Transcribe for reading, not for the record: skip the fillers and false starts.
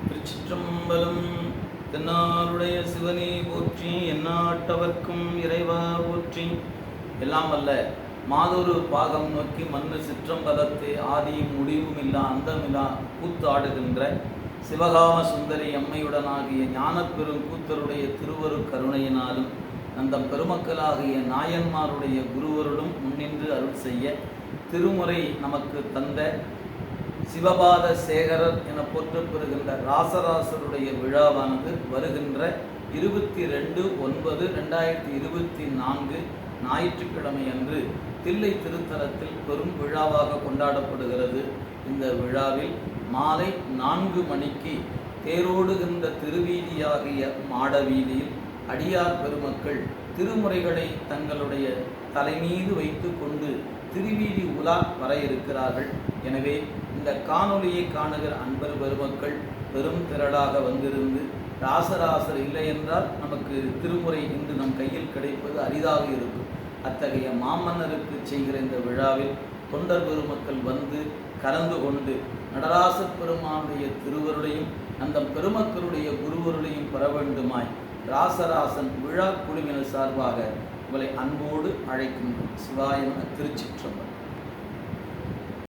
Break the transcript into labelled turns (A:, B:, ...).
A: திருச்சிற்றம்பலம். தென்னாருடைய சிவனே போற்றி, எந்நாட்டவர்க்கும் இறைவா போற்றி. எல்லாம் வல்ல மாதொரு பாகம் நோக்கி மண்ணு சிற்றம்பலத்தை ஆதியும் முடிவும் இல்லா அந்தமில்லா கூத்தாடுகின்ற சிவகாம சுந்தரி அம்மையுடனாகிய ஞானப்பெரும் கூத்தருடைய திருவரு கருணையினாலும் நந்தம் பெருமக்களாகிய நாயன்மாருடைய குருவருடும் முன்னின்று அருள் செய்ய திருமுறை நமக்கு தந்த சிவபாத சேகரர் என போற்றப்பெறுகின்ற ராசராசருடைய விழாவானது வருகின்ற 22/9/2024 ஞாயிற்றுக்கிழமை அன்று தில்லை திருத்தலத்தில் பெரும் விழாவாக கொண்டாடப்படுகிறது. இந்த விழாவில் மாலை 4 மணிக்கு தேரோடுகின்ற திருவீதியாகிய மாடவீதியில் அடியார் பெருமக்கள் திருமுறைகளை தங்களுடைய தலைமீது வைத்து கொண்டு திருவீதி உலா வர இருக்கிறார்கள். எனவே இந்த காணொலியை காணுகிற அன்பர் பெருமக்கள் பெரும் திரளாக வந்திருந்து, ராசராசர் இல்லை என்றால் நமக்கு திருமுறை இன்று நம் கையில் கிடைப்பது அரிதாக இருக்கும். அத்தகைய மாமன்னருக்கு செய்கிற இந்த விழாவில் தொண்டர் பெருமக்கள் வந்து கலந்து கொண்டு நடராச பெருமானுடைய திருவருளையும் அந்த பெருமக்களுடைய குருவருளையும் பெற வேண்டுமாய் ராசராசன் விழா குழுவினர் சார்பாக உங்களை அன்போடு அழைக்கின்றோம். சிவாய நம. திருச்சிற்றம்பலம்.